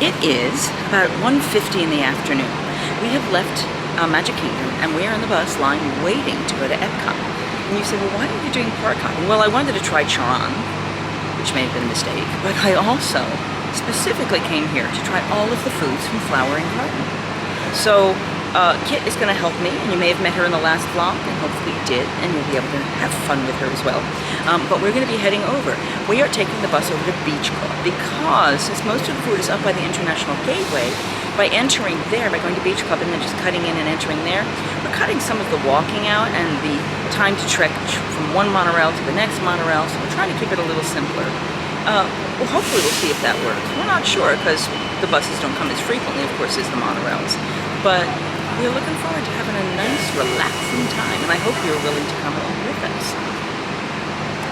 It is about 1:50 in the afternoon. We have left Magic Kingdom and we are in the bus line waiting to go to Epcot. And you say, well, why are you doing park hopping? Well, I wanted to try Charon, which may have been a mistake, but I also specifically came here to try all of the foods from Flower and Garden. So Kit is going to help me, and you may have met her in the last vlog, and hopefully you did, and you'll be able to have fun with her as well. But we're going to be heading over. We are taking the bus over to Beach Club because, since most of the food is up by the International Gateway, by entering there, by going to Beach Club and then just cutting in and entering there, we're cutting some of the walking out and the time to trek from one monorail to the next monorail, so we're trying to keep it a little simpler. Well, hopefully we'll see if that works. We're not sure because the buses don't come as frequently, of course, as the monorails. But we're looking forward to having a nice, relaxing time, and I hope you're willing to come along with us.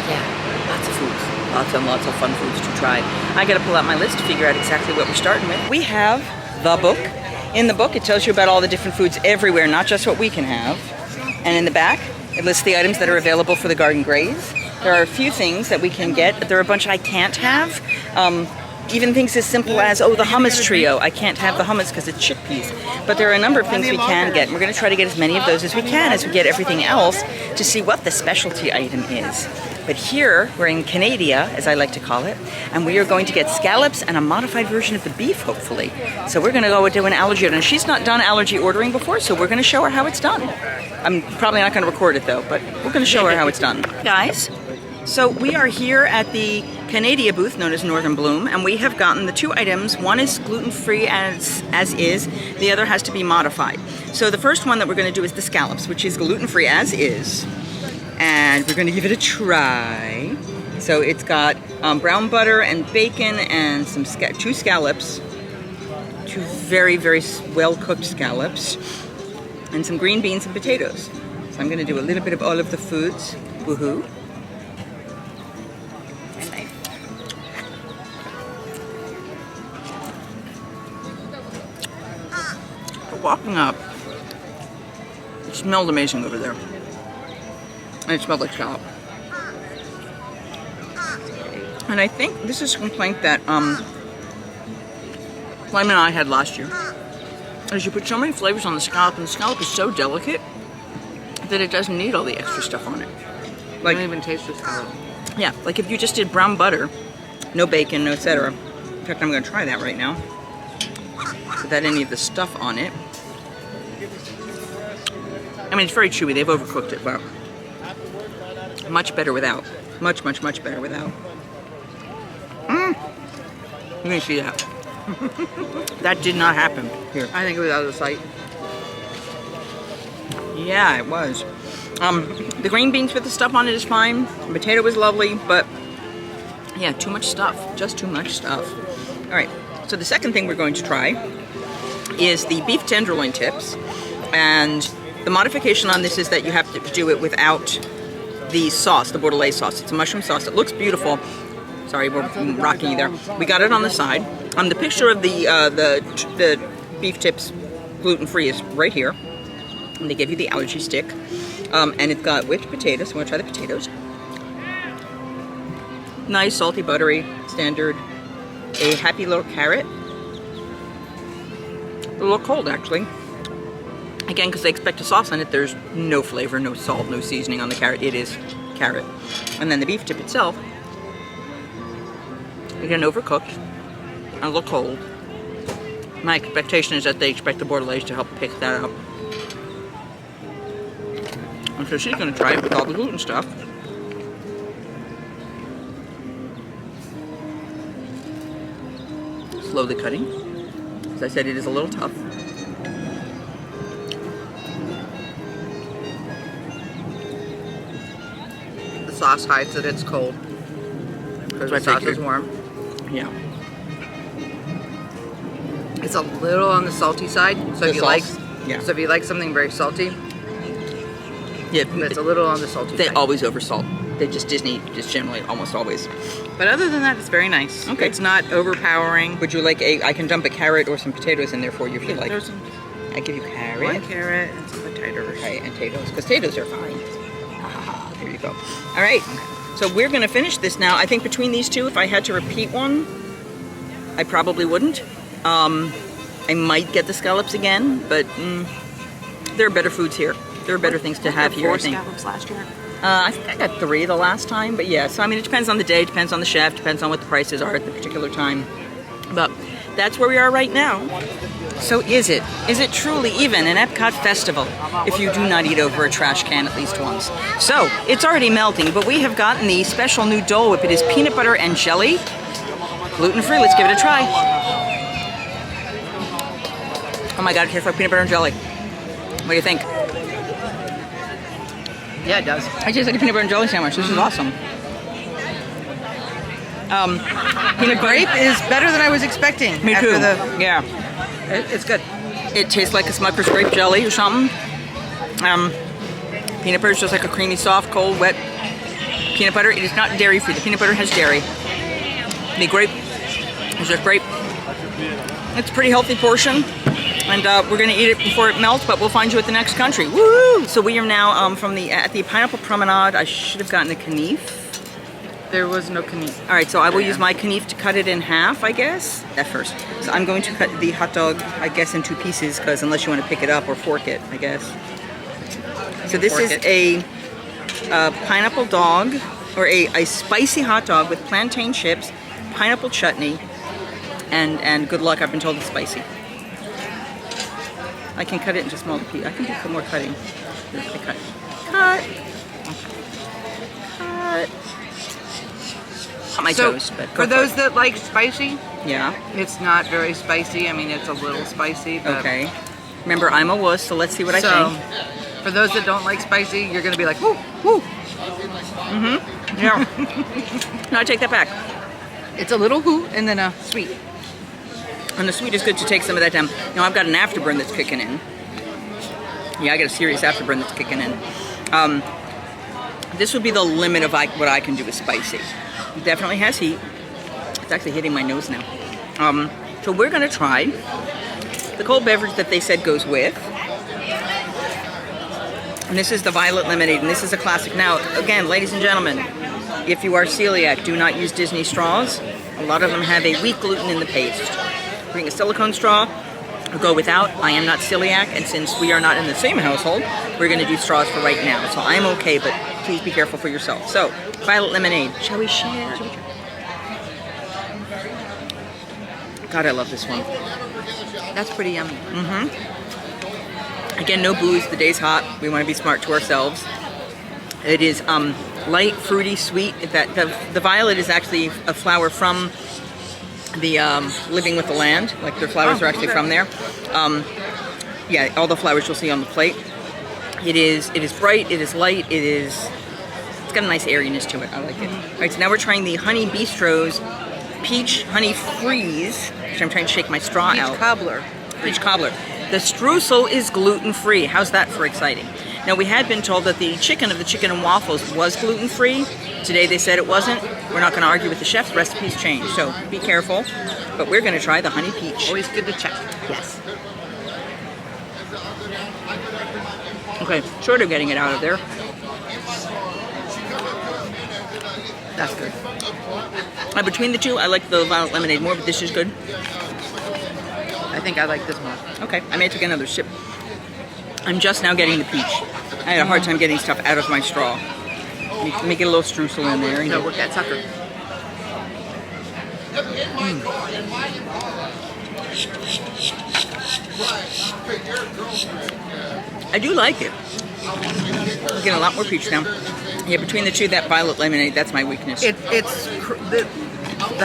Yeah, lots of foods. Lots and lots of fun foods to try. I gotta pull out my list to figure out exactly what we're starting with. We have the book. In the book, it tells you about all the different foods everywhere, not just what we can have. And in the back, it lists the items that are available for the garden graze. There are a few things that we can get, but there are a bunch I can't have. Even things as simple as, oh, the hummus trio. I can't have the hummus because it's chickpeas. But there are a number of things we can get. And we're going to try to get as many of those as we can as we get everything else to see what the specialty item is. But here, we're in Canada, as I like to call it, and we are going to get scallops and a modified version of the beef, hopefully. So we're going to go do an allergy order. And she's not done allergy ordering before, so we're going to show her how it's done. I'm probably not going to record it, though, but we're going to show her how it's done. Guys, so we are here at the Canada booth, known as Northern Bloom, and we have gotten the two items. One is gluten-free as is, the other has to be modified. So the first one that we're going to do is the scallops, which is gluten-free as is, and we're going to give it a try. So it's got brown butter and bacon and some two scallops, two very, very well-cooked scallops, and some green beans and potatoes. So I'm going to do a little bit of all of the foods. Woohoo! Walking up, it smelled amazing over there, and it smelled like scallop. And I think this is a complaint that Lyman and I had last year, is you put so many flavors on the scallop, and the scallop is so delicate that it doesn't need all the extra stuff on it. Like, you don't even taste the scallop. Yeah, like if you just did brown butter, no bacon, no etc. In fact, I'm going to try that right now, without any of the stuff on it. I mean, it's very chewy. They've overcooked it, but much better without. Much, much, much better without. You can see that. That did not happen here. I think it was out of sight. Yeah, it was. The green beans with the stuff on it is fine. The potato was lovely, but yeah, too much stuff. Just too much stuff. All right, so the second thing we're going to try is the beef tenderloin tips. And the modification on this is that you have to do it without the sauce, the Bordelaise sauce. It's a mushroom sauce. It looks beautiful. Sorry, we're rocking you there. We got it on the side. The picture of the beef tips gluten-free is right here. And they give you the allergy stick. And it's got whipped potatoes. So I'm going to try the potatoes. Nice, salty, buttery, standard. A happy little carrot. A little cold, actually. Again, because they expect a sauce on it, there's no flavor, no salt, no seasoning on the carrot. It is carrot. And then the beef tip itself, again, overcooked, and a little cold. My expectation is that they expect the Bordelaise to help pick that up. And so she's going to try it with all the gluten stuff. Slowly cutting. As I said, it is a little tough. The sauce hides that it's cold because the sauce is warm. Yeah. It's a little on the salty side, so if you like, so if you like something very salty, yeah, it's a little on the salty they side. always oversalt. They just Disney just generally almost always. But other than that, it's very nice. Okay. It's not overpowering. Would you like I can dump a carrot or some potatoes in there for you if you like. There's some, I give you carrot. one carrot and some potatoes. Okay, and potatoes, because potatoes are fine. Ah, there you go. All right, so we're going to finish this now. I think between these two, if I had to repeat one, I probably wouldn't. I might get the scallops again, but there are better foods here. There are better things to have here, I think. 4 scallops last year. I think I got 3 the last time, but yeah. So I mean, it depends on the day, depends on the chef, depends on what the prices are at the particular time. But that's where we are right now. So is it truly even an Epcot festival if you do not eat over a trash can at least once? So it's already melting, but we have gotten the special new Dole Whip. It is peanut butter and jelly, gluten-free. Let's give it a try. Oh my God, it tastes like peanut butter and jelly. What do you think? Yeah, it does. It tastes like a peanut butter and jelly sandwich. This is awesome. Peanut Grape is better than I was expecting. Me after too. The, Yeah. it's good. It tastes like a Smucker's grape jelly or something. Peanut butter is just like a creamy, soft, cold, wet peanut butter. It is not dairy free. The peanut butter has dairy. The grape is just grape. It's a pretty healthy portion. And we're going to eat it before it melts, but we'll find you at the next country. Woo! So we are now at the Pineapple Promenade. I should have gotten a knife. There was no knife. All right, so I will use my knife to cut it in half, I guess, at first. So I'm going to cut the hot dog, I guess, in 2 pieces, because unless you want to pick it up or fork it, I guess. So this is a pineapple dog, or a spicy hot dog with plantain chips, pineapple chutney, and good luck, I've been told it's spicy. I can cut it into small pieces. I can do some more cutting. Here, I cut. Cut. Cut. Not my toast, but for those that like spicy, yeah, it's not very spicy. I mean, it's a little spicy. But okay. Remember, I'm a wuss, so let's see what I think. For those that don't like spicy, you're gonna be like, whoo, whoo. Yeah. No, I take that back. It's a little whoo and then a sweet. And the sweet is good to take some of that down. Now I've got an afterburn that's kicking in. Yeah, I got a serious afterburn that's kicking in. This would be the limit of what I can do with spicy. It definitely has heat. It's actually hitting my nose now. So we're gonna try the cold beverage that they said goes with. And this is the violet lemonade, and this is a classic. Now, again, ladies and gentlemen, if you are celiac, do not use Disney straws. A lot of them have a weak gluten in the paste. Bring a silicone straw or go without. I am not celiac, and since we are not in the same household, we're going to do straws for right now. So I'm okay, but please be careful for yourself. So, violet lemonade. Shall we share? God, I love this one. That's pretty yummy. Again, no booze. The day's hot. We want to be smart to ourselves. It is light, fruity, sweet. The violet is actually a flower from the Living with the Land, like their flowers are actually from there. Yeah, all the flowers you'll see on the plate. It is bright, it is light, it's got a nice airiness to it. I like it. All right, so now we're trying the Honey Bistro's Peach Honey Freeze, which I'm trying to shake my straw out. Peach cobbler. The streusel is gluten-free. How's that for exciting? Now, we had been told that the chicken of the chicken and waffles was gluten-free. Today they said it wasn't. We're not going to argue with the chef. Recipes change, so be careful. But we're going to try the honey peach. Always good to check. Yes. Okay, sort of getting it out of there. That's good. Between the two, I like the violet lemonade more, but this is good. I think I like this more. Okay, I may take another sip. I'm just now getting the peach. I had a hard time getting stuff out of my straw. Make it a little streusel in there. No, work that sucker. I do like it. I'm getting a lot more peach now. Yeah, between the two, that violet lemonade, that's my weakness. The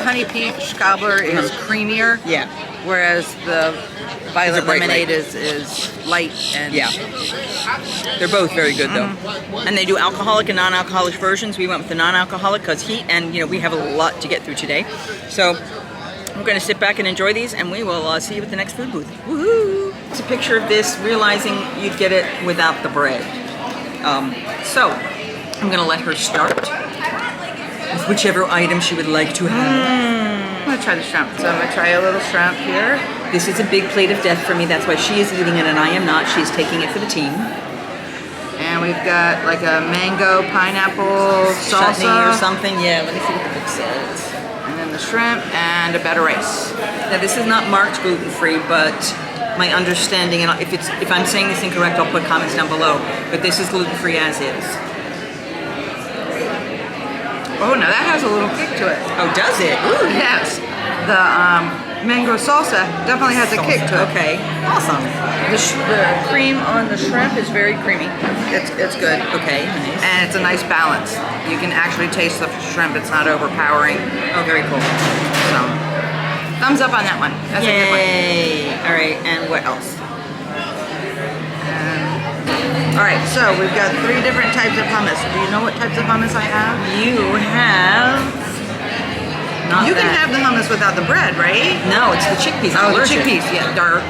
honey peach cobbler is creamier. Yeah. Whereas the violet bright lemonade light. is light and Yeah. They're both very good though. And they do alcoholic and non-alcoholic versions. We went with the non-alcoholic because heat, and we have a lot to get through today. So we're going to sit back and enjoy these, and we will see you at the next food booth. Woohoo! It's a picture of this, realizing you'd get it without the bread. So I'm going to let her start with whichever item she would like to have. I'm going to try the shrimp. So I'm going to try a little shrimp here. This is a big plate of death for me. That's why she is eating it and I am not. She's taking it for the team. And we've got like a mango pineapple salsa. Chutney or something. Yeah, let me see what the book says. And then the shrimp, and a bed of rice. Now this is not marked gluten-free, but my understanding, and if I'm saying this incorrect, I'll put comments down below, but this is gluten-free as is. Oh, now that has a little kick to it. Oh, does it? Ooh. Yes. The mango salsa definitely has a kick to it. Okay, awesome. The cream on the shrimp is very creamy. It's good. Okay, nice. And it's a nice balance. You can actually taste the shrimp. It's not overpowering. Oh, very cool. So, thumbs up on that one. That's a good one. Yay! All right, and what else? All right, so we've got 3 different types of hummus. Do you know what types of hummus I have? You have... Not You can that. have the hummus without the bread, right? No, it's the chickpeas. Oh, the allergic. chickpeas, yeah. Dark.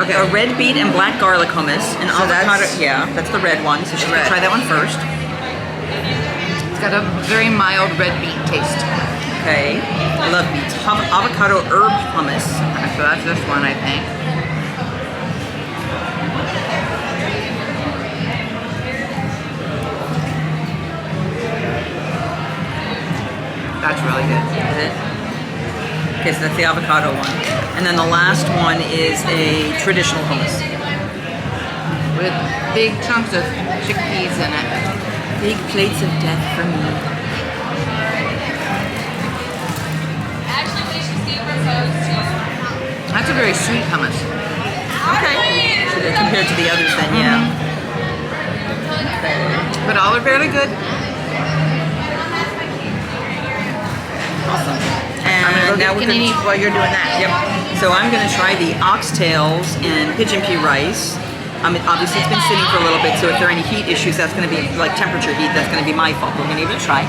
Okay. A red beet and black garlic hummus. And So avocado. that's- Yeah, that's the red one. So she's gonna Red. try that one first. It's got a very mild red beet taste. Okay. I love beets. Avocado herb hummus. So that's this one, I think. That's really good. Is it? Okay, so that's the avocado one. And then the last one is a traditional hummus. With big chunks of chickpeas in it. Big plates of death for me. That's a very sweet hummus. Okay. So compared to the others then, yeah. But all are fairly good. Awesome. I'm And gonna now go we're get panini while you're doing that. Yep. So I'm gonna try the oxtails and pigeon pea rice. Obviously it's been sitting for a little bit, so if there are any heat issues, that's gonna be like temperature heat, that's gonna be my fault. We're gonna give it a try.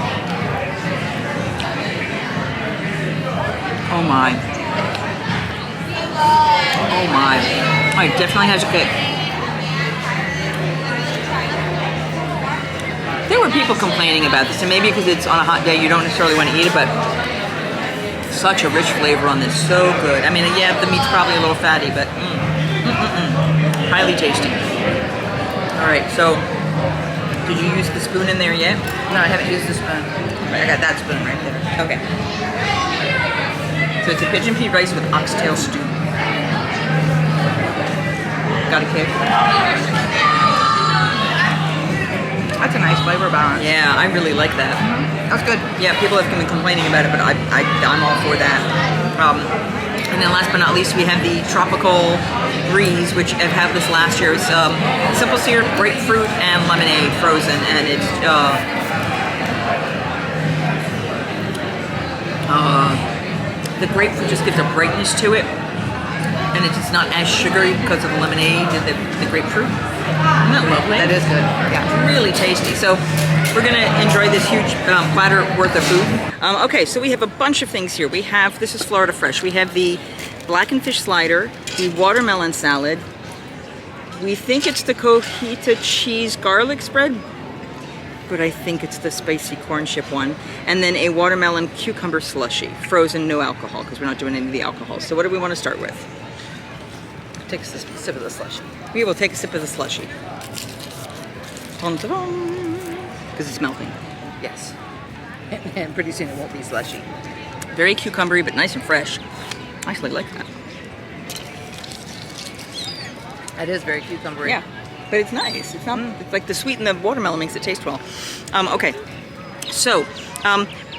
Oh my. Oh my. Oh, it definitely has a kick. There were people complaining about this, and maybe because it's on a hot day, you don't necessarily want to eat it, but such a rich flavor on this, so good. I mean, yeah, the meat's probably a little fatty, but highly tasty. All right, so did you use the spoon in there yet? No, I haven't used the spoon. I got that spoon right there. Okay. So it's a pigeon pea rice with oxtail stew. Got a kick? That's a nice flavor balance. Yeah, I really like that. That's good. Yeah, people have been complaining about it, but I'm all for that. And then last but not least, we have the Tropical Breeze, which I've had this last year. It's simple syrup, grapefruit, and lemonade frozen, and it's the grapefruit just gives a brightness to it, and it's just not as sugary because of the lemonade and the grapefruit. Isn't that lovely? That is good. Yeah. Really tasty. So we're gonna enjoy this huge platter worth of food. Okay, so we have a bunch of things here. We have, this is Florida Fresh. We have the blackened fish slider, the watermelon salad. We think it's the cojita cheese garlic spread, but I think it's the spicy corn chip one. And then a watermelon cucumber slushy, frozen, no alcohol, because we're not doing any of the alcohol. So what do we want to start with? Take a sip of the slushy. We will take a sip of the slushy. Because it's melting. Yes. And pretty soon it won't be slushy. Very cucumbery, but nice and fresh. I actually like that. That is very cucumbery. Yeah, but it's nice. It's not. It's like the sweet in the watermelon makes it taste well. Okay, so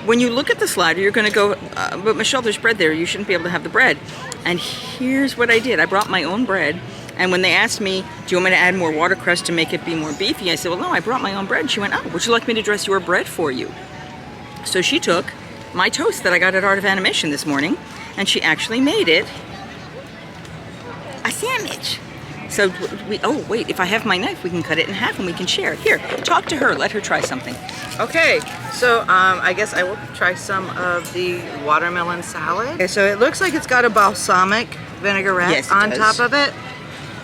when you look at the slider, you're going to go. But Michelle, there's bread there. You shouldn't be able to have the bread. And here's what I did. I brought my own bread. And when they asked me, do you want me to add more watercress to make it be more beefy? I said, well, no, I brought my own bread. She went, oh, would you like me to dress your bread for you? So she took my toast that I got at Art of Animation this morning, and she actually made it a sandwich. So oh wait, if I have my knife, we can cut it in half and we can share. Here, talk to her, let her try something. Okay, so I guess I will try some of the watermelon salad. Okay, so it looks like it's got a balsamic vinaigrette Yes, it on does. top of it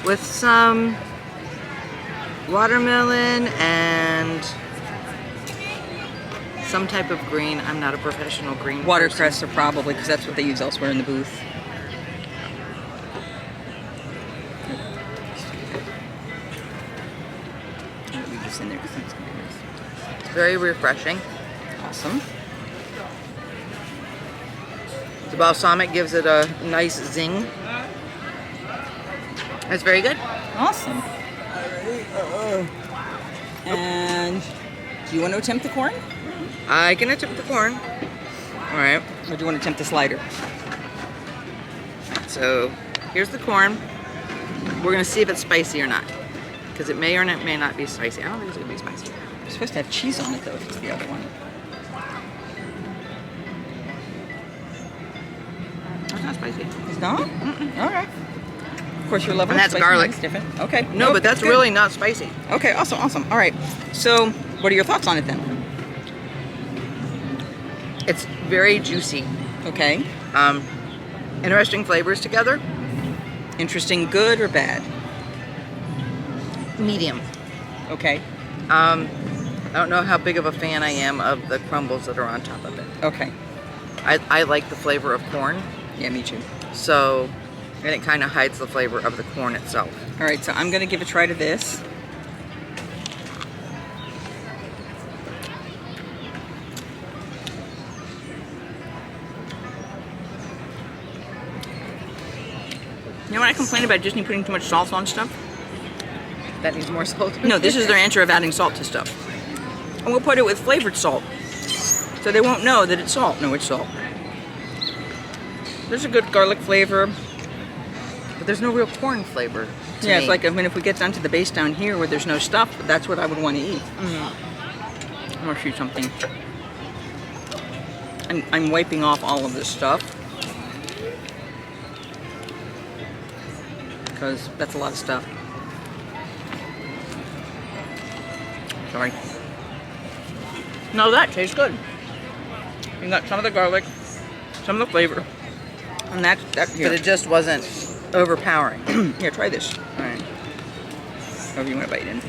with some watermelon and some type of green. I'm not a professional green Watercress or probably, because that's what they use elsewhere in the booth. Leave this in there because it's going to be nice. It's very refreshing. Awesome. The balsamic gives it a nice zing. It's very good. Awesome. And do you want to attempt the corn? I can attempt the corn. All right. Or do you want to attempt the slider? So here's the corn. We're gonna see if it's spicy or not, because it may or may not be spicy. I don't think it's gonna be spicy. It's supposed to have cheese on it though, if it's the other one. It's not spicy. It's not? Mm-mm. All right. Of course, your level And of that's spicy garlic. is different. Okay. No, but that's good. really not spicy. Okay, awesome, awesome. All right. So, what are your thoughts on it then? It's very juicy. Okay. Interesting flavors together. Interesting, good or bad? Medium. Okay. I don't know how big of a fan I am of the crumbles that are on top of it. Okay. I like the flavor of corn, Yeah, me too. so, and it kind of hides the flavor of the corn itself. All right, so I'm going to give a try to this. You know what I complain about Disney putting too much salt on stuff? That needs more salt. No, this is their answer of adding salt to stuff. And we'll put it with flavored salt. So they won't know that it's salt. No, it's salt. There's a good garlic flavor. But there's no real corn flavor to Yeah, me. it's like, I mean, if we get down to the base down here where there's no stuff, that's what I would want to eat. I'm going to shoot something. I'm wiping off all of this stuff. Because that's a lot of stuff. Sorry. No, that tastes good. You got some of the garlic, some of the flavor, and that here. But it just wasn't overpowering. Here, try this. All right. However you want to bite in.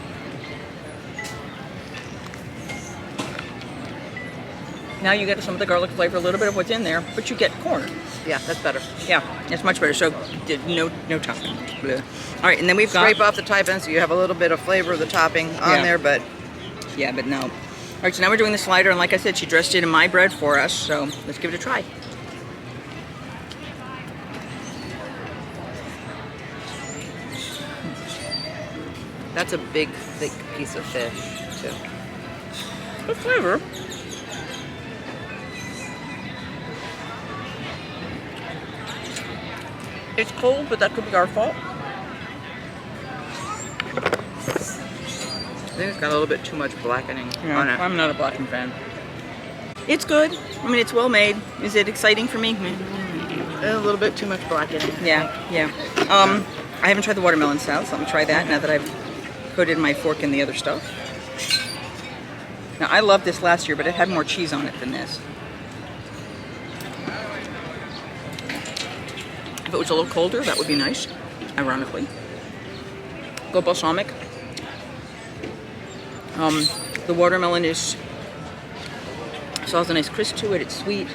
Now you get some of the garlic flavor, a little bit of what's in there, but you get corn. Yeah, that's better. Yeah, it's much better. So no topping. Bleh. All right, and then we've got Scrape off the topping so you have a little bit of flavor of the topping on Yeah. there, but Yeah, but no. All right, so now we're doing the slider, and like I said, she dressed it in my bread for us, so let's give it a try. that's a big, thick piece of fish, too. Good flavor. It's cold, but that could be our fault. I think it's got a little bit too much blackening on it. I'm not a blackened fan. It's good. I mean, it's well made. Is it exciting for me? A little bit too much blackening. Yeah, yeah. I haven't tried the watermelon salad, so let me try that now that I've coated my fork in the other stuff. Now, I loved this last year, but it had more cheese on it than this. If it was a little colder, that would be nice, ironically. Go balsamic. The watermelon still has a nice crisp to it. It's sweet.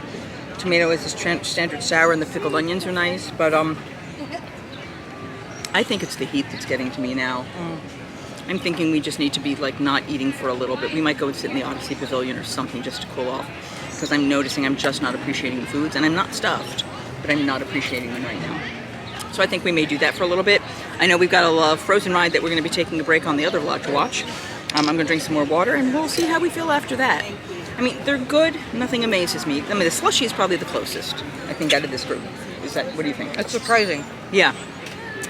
Tomato is this standard sour, and the pickled onions are nice. But I think it's the heat that's getting to me now. I'm thinking we just need to be like not eating for a little bit. We might go and sit in the Odyssey Pavilion or something just to cool off, because I'm noticing I'm just not appreciating the foods, and I'm not stuffed, but I'm not appreciating them right now. So I think we may do that for a little bit. I know we've got a frozen ride that we're going to be taking a break on the other vlog to watch. I'm going to drink some more water, and we'll see how we feel after that. I mean, they're good. Nothing amazes me. I mean, the slushie is probably the closest, I think, out of this group. Is that? What do you think? It's surprising. Yeah.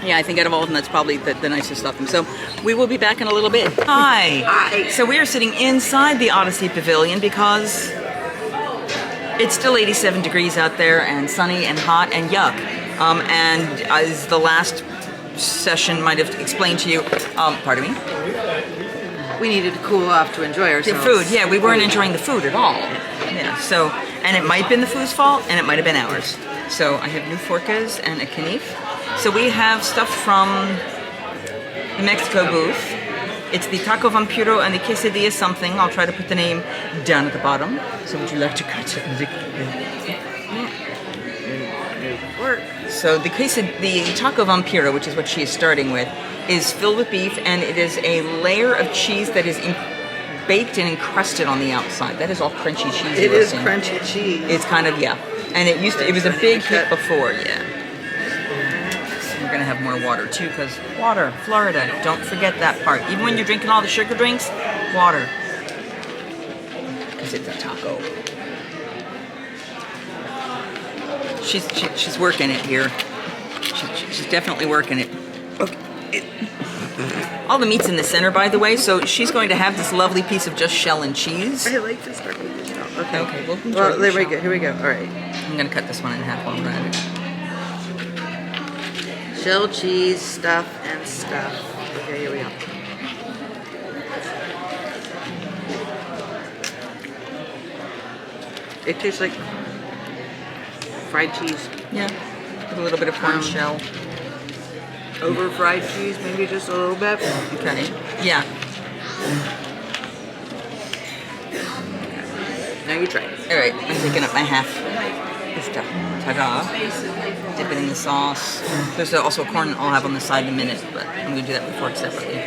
Yeah, I think out of all of them, that's probably the nicest of them. So we will be back in a little bit. Hi. Hi. So we are sitting inside the Odyssey Pavilion because it's still 87 degrees out there and sunny and hot and yuck. And as the last session might have explained to you, pardon me? We needed to cool off to enjoy The ourselves. food, yeah, we weren't enjoying the food at all. Yeah, so, and it might have been the food's fault, and it might have been ours. So I have new forkas and a knife. So we have stuff from the Mexico booth. It's the taco vampiro and the quesadilla something. I'll try to put the name down at the bottom. So would you like to cut it? So the taco vampiro, which is what she is starting with, is filled with beef, and it is a layer of cheese that is baked and encrusted on the outside. That is all crunchy cheese. It is crunchy cheese. It's kind of, yeah. And it was a big hit before, yeah. We're gonna have more water too, because water, Florida, don't forget that part. Even when you're drinking all the sugar drinks, water. Because it's a taco. She's working it here. She's definitely working it. Okay. All the meat's in the center, by the way, so she's going to have this lovely piece of just shell and cheese. I like to start with the shell. Okay. Okay, well, There we go. Here we go. All right. I'm gonna cut this one in half while we're at it. Shell, cheese, stuff, and stuff. Okay, here we go. It tastes like fried cheese. Yeah, with a little bit of corn shell. Over fried cheese, maybe just a little bit. Okay. Yeah. Now you try it. All right, I'm picking up my half. Ta-da. Dip it in the sauce. There's also corn I'll have on the side in a minute, but I'm going to do that before it separately.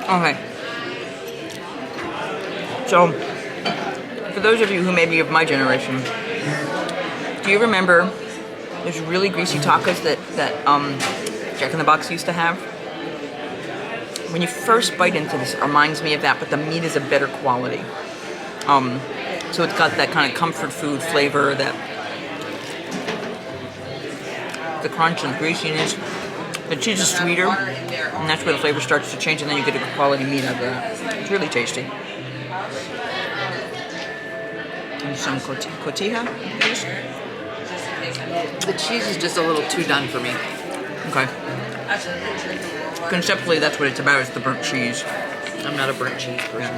Okay. So, for those of you who may be of my generation, do you remember those really greasy tacos that Jack in the Box used to have? When you first bite into this, it reminds me of that, but the meat is a better quality. So it's got that kind of comfort food flavor, that the crunch and greasiness. The cheese is sweeter, and that's where the flavor starts to change, and then you get a good quality meat out of that. It's really tasty. And some cotija. The cheese is just a little too done for me. Okay. Conceptually, that's what it's about, is the burnt cheese. I'm not a burnt cheese person.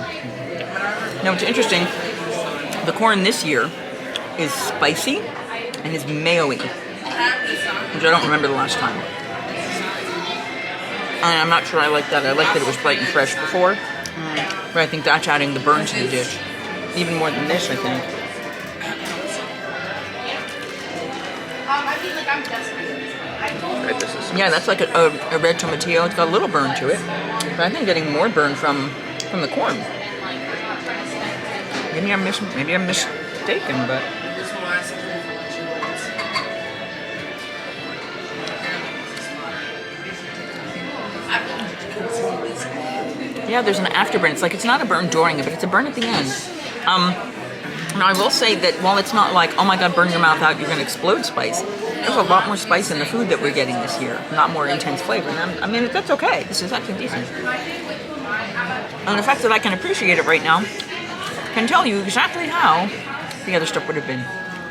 Now, it's interesting. The corn this year is spicy and is mayo-y, which I don't remember the last time. And I'm not sure I like that. I like that it was bright and fresh before. But I think that's adding the burn to the dish. Even more than this, I think. Yeah, that's like a red tomatillo. It's got a little burn to it. But I think getting more burn from the corn. Maybe I'm mistaken, but... Yeah, there's an afterburn. It's like, it's not a burn during it, but it's a burn at the end. Now, I will say that while it's not like, oh my god, burn your mouth out, you're going to explode spice, there's a lot more spice in the food that we're getting this year. Not more intense flavor. And I mean, that's okay. This is actually decent. And the fact that I can appreciate it right now can tell you exactly how the other stuff would have been.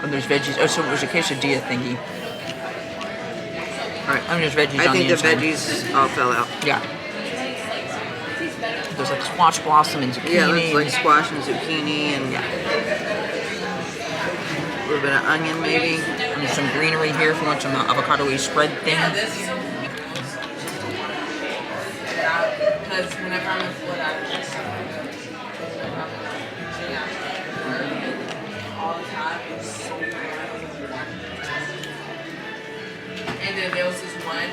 When there's veggies. Oh, so it was a quesadilla thingy. All right. I mean, there's veggies I on think the the inside. veggies all fell out. Yeah. There's like squash blossom and zucchini. Yeah, it's like squash and zucchini and a little bit of onion maybe. And there's some greenery here if you want some avocado-y spread thing. Because whenever I'm in Florida, all the time, it's so and then there was this one.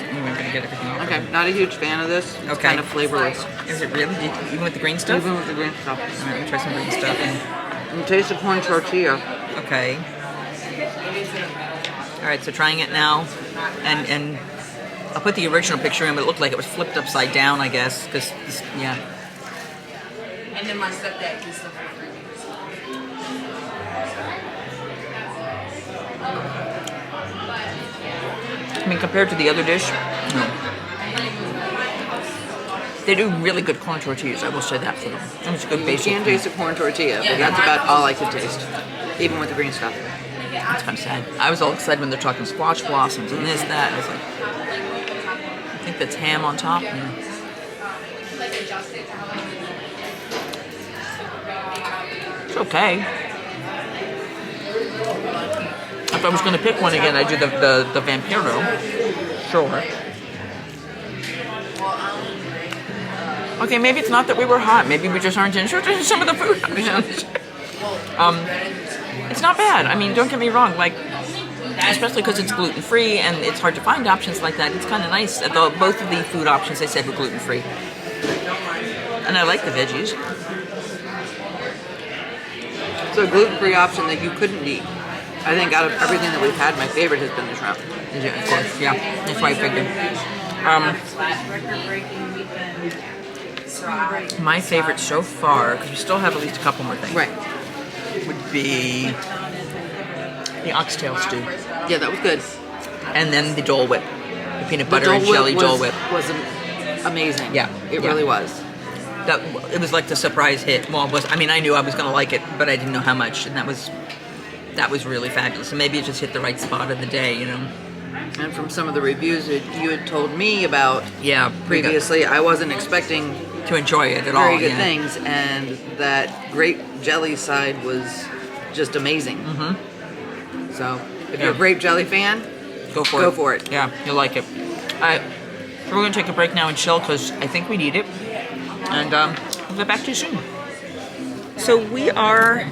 We're gonna get everything off. Okay, not a huge fan of this. It's Okay. kind of flavorless. Is it really? Even with the green stuff? Even with the green stuff. Alright, let me try some green stuff. And taste the corn tortilla. Okay. Alright, so trying it now. And I'll put the original picture in, but it looked like it was flipped upside down, I guess. Because, yeah. And then my stepdad gets stuff for free. I mean, compared to the other dish, no. They do really good corn tortillas, I will say that for them. And it's a good You basic. can taste the corn tortilla, but that's about all I could taste. Even with the green stuff. It's kind of sad. I was all excited when they're talking squash blossoms and this, that. I was like, I think that's ham on top. Yeah. It's okay. If I was going to pick one again, I'd do the Vampiro. Sure. Okay, maybe it's not that we were hot. Maybe we just aren't interested in some of the food options. It's not bad. I mean, don't get me wrong. Like, especially because it's gluten-free and it's hard to find options like that. It's kind of nice. Although both of the food options they said were gluten-free. And I like the veggies. So a gluten-free option that you couldn't eat. I think out of everything that we've had, my favorite has been the shrimp. Yeah, of course. Yeah, that's what I figured. My favorite so far, because we still have at least a couple more things, Right. would be the oxtail stew. Yeah, that was good. And then the Dole Whip. The peanut butter The and jelly Dole Whip. was amazing. Yeah, It yeah. really was. That it was like the surprise hit. Well, I knew I was going to like it, but I didn't know how much, and that was really fabulous. And maybe it just hit the right spot of the day, you know. And from some of the reviews that you had told me about Yeah, previously, I wasn't expecting to enjoy it at all. very good yeah. things, and that grape jelly side was just amazing. Mm-hmm. So, if Yeah. you're a grape jelly fan, Go for it. Yeah, you'll like it. All right, so we're going to take a break now and chill because I think we need it, and we'll get back to you soon. So we are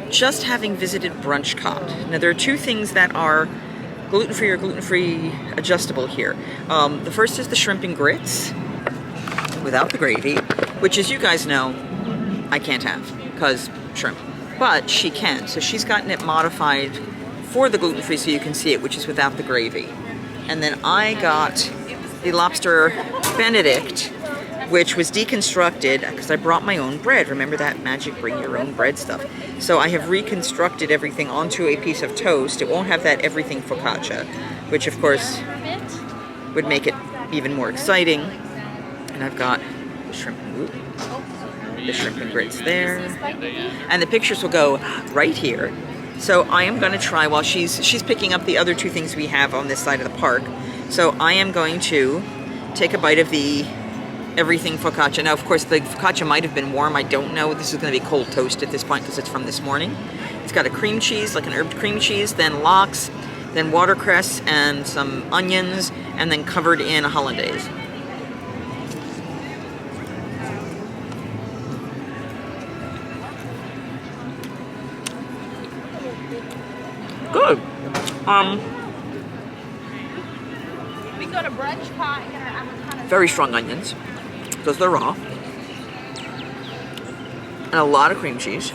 just having visited Brunchcot. Now there are two things that are gluten-free or gluten-free adjustable here. The first is the shrimp and grits without the gravy, which, as you guys know, I can't have because shrimp. But she can, so she's gotten it modified for the gluten-free so you can see it, which is without the gravy. And then I got the Lobster Benedict, which was deconstructed because I brought my own bread. Remember that magic bring your own bread stuff? So I have reconstructed everything onto a piece of toast. It won't have that everything focaccia, which of course would make it even more exciting. And I've got the shrimp and grits there. And the pictures will go right here. So I am going to try while she's picking up the other two things we have on this side of the park. So I am going to take a bite of the everything focaccia. Now, of course, the focaccia might have been warm. I don't know. This is going to be cold toast at this point because it's from this morning. It's got a cream cheese, like an herbed cream cheese, then lox, then watercress and some onions, and then covered in a hollandaise. Good. We go to Brunchcot and get our avocado. Very strong onions because they're raw, and a lot of cream cheese,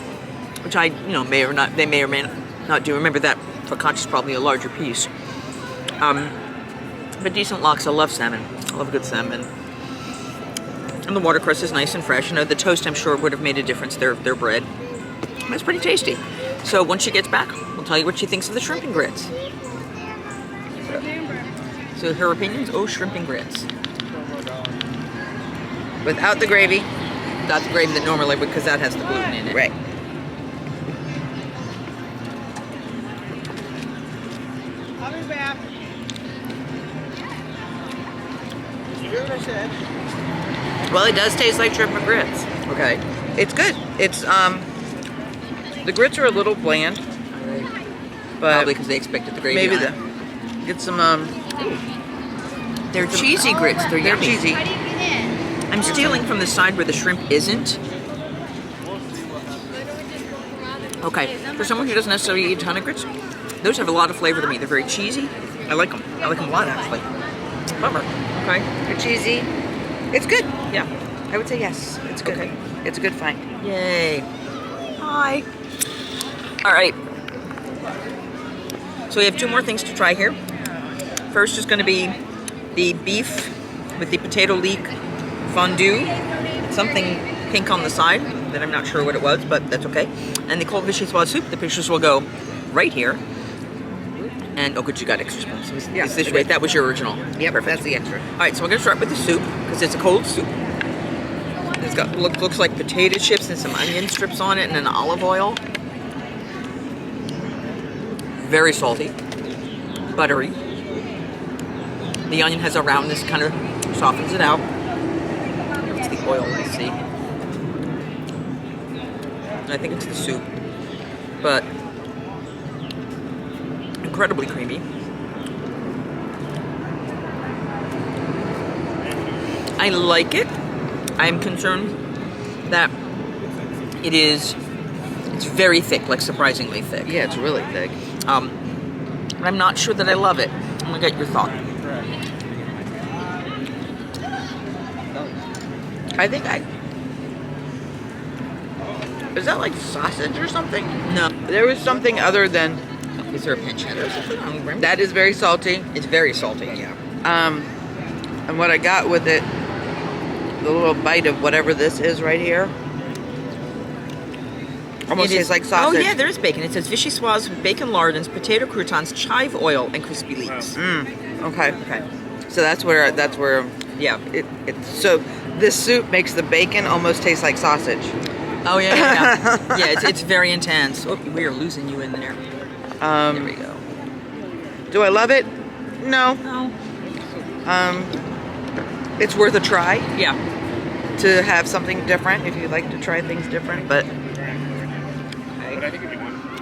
which I, may or may not do. Remember that focaccia is probably a larger piece. But decent lox. I love salmon. I love good salmon. And the watercress is nice and fresh. The toast, I'm sure, would have made a difference. Their bread. It's pretty tasty. So once she gets back, we'll tell you what she thinks of the shrimp and grits. So her opinions, shrimp and grits. without the gravy. Without the gravy that normally, because that has the gluten in it. Right. I'll be back. Did you hear what I said? Well, it does taste like shrimp and grits. Okay. It's good. It's the grits are a little bland, but Probably because they expected the gravy maybe on it. get some They're cheesy grits. They're they're yummy. cheesy. How do you get in? I'm stealing from the side where the shrimp isn't. Okay, for someone who doesn't necessarily eat a ton of grits, those have a lot of flavor to me. They're very cheesy. I like them. I like them a lot, actually. Bummer. Okay. They're cheesy. It's good. Yeah. I would say yes. It's good. Okay. It's a good find. Yay. Hi. All right. So we have two more things to try here. First is going to be the beef with the potato leek fondue. Something pink on the side that I'm not sure what it was, but that's okay. And the cold vichyssoise soup. The pictures will go right here. And, good, you got extra spoons. Yeah, Is this I right? did. That was your original. Yep, Perfect. that's the extra. All right, so we're going to start with the soup because it's a cold soup. It's got looks like potato chips and some onion strips on it and an olive oil. Very salty, buttery. The onion has a roundness, kind of softens it out. It's the oil, I see. I think it's the soup, but incredibly creamy. I like it. I'm concerned that it's very thick, like surprisingly thick. Yeah, it's really thick. I'm not sure that I love it. I'm gonna get your thought. I think Is that like sausage or something? No. There was something other than... Is there a pancetta or something? I don't remember. That is very salty. It's very salty, yeah. And what I got with it, the little bite of whatever this is right here, almost tastes like sausage. Oh yeah, there is bacon. It says vichyssoise with bacon lardons, potato croutons, chive oil, and crispy leeks. Okay. Okay. So that's where Yeah. so this soup makes the bacon almost taste like sausage. Oh yeah. Yeah, it's very intense. Oh, we are losing you in there. There we go. Do I love it? No. No. It's worth a try Yeah. to have something different if you like to try things different. But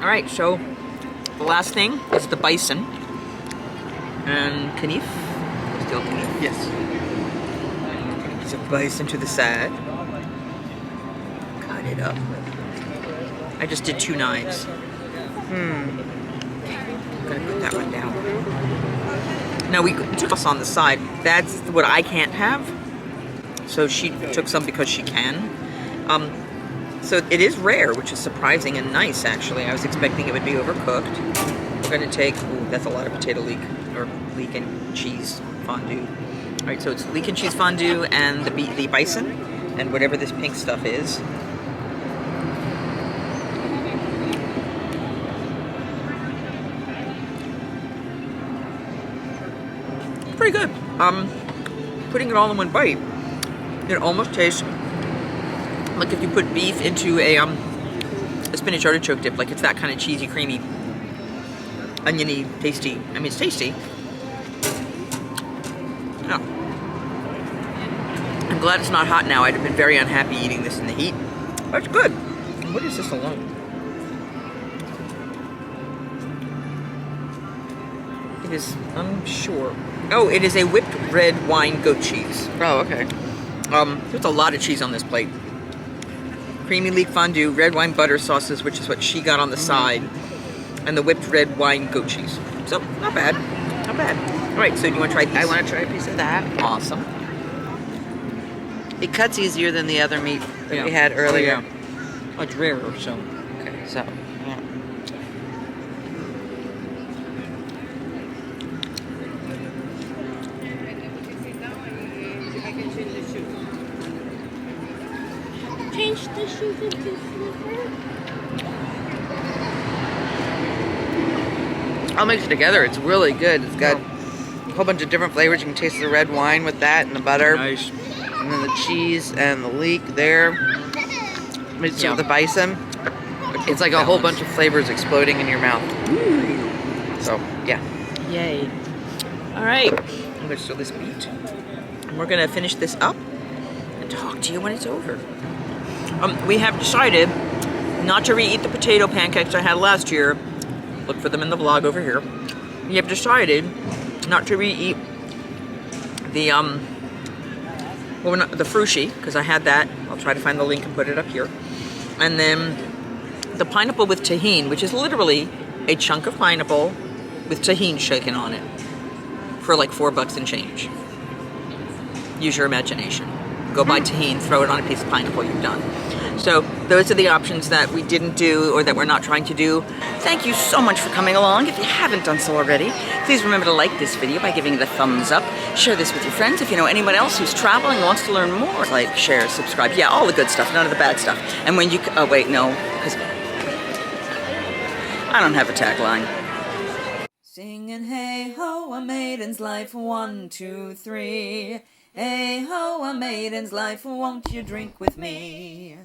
All right. So the last thing is the bison and knife. Still knife. yes, Piece of bison to the side. Cut it up. I just did 2 knives. I'm gonna put that one down. Now we took us on the side. That's what I can't have. So she took some because she can. So it is rare, which is surprising and nice actually. I was expecting it would be overcooked. We're gonna take, ooh, that's a lot of potato leek and cheese fondue. All right, so it's leek and cheese fondue and the bison and whatever this pink stuff is. Pretty good. Putting it all in one bite, it almost tastes like if you put beef into a spinach artichoke dip. Like it's that kind of cheesy, creamy, oniony, tasty. I mean, it's tasty. Yeah. I'm glad it's not hot now. I'd have been very unhappy eating this in the heat. But it's good. What is this alone? It is, I'm sure. Oh, it is a whipped red wine goat cheese. oh okay. There's a lot of cheese on this plate. Creamy leek fondue, red wine butter sauces, which is what she got on the side, and the whipped red wine goat cheese. So, not bad. Not bad. All right, so do you want to try these? I want to try a piece of that. Awesome. It cuts easier than the other meat that we had earlier. Oh, it's rarer, so. Okay, so yeah. Change the shoes into slipper. I'll mix it together. It's really good. It's got a whole bunch of different flavors. You can taste the red wine with that and the butter. Nice. And then the cheese and the leek there. Mixed with the bison. It's like a whole bunch of flavors exploding in your mouth. So, yeah. Yay. All right. I'm going to show this beet. And we're going to finish this up and talk to you when it's over. We have decided not to re-eat the potato pancakes I had last year. Look for them in the vlog over here. We have decided not to re-eat the the frushi, because I had that. I'll try to find the link and put it up here. And then the pineapple with tahini, which is literally a chunk of pineapple with tahini shaken on it for like $4 and change. Use your imagination. Go buy tahini, throw it on a piece of pineapple, you're done. So those are the options that we didn't do or that we're not trying to do. Thank you so much for coming along. If you haven't done so already, please remember to like this video by giving it a thumbs up. Share this with your friends. If you know anyone else who's traveling and wants to learn more, like, share, subscribe. Yeah, all the good stuff, none of the bad stuff. And when you, oh wait, no, because I don't have a tagline. Singing hey ho, a maiden's life, 1, 2, 3. Hey ho, a maiden's life, won't you drink with me?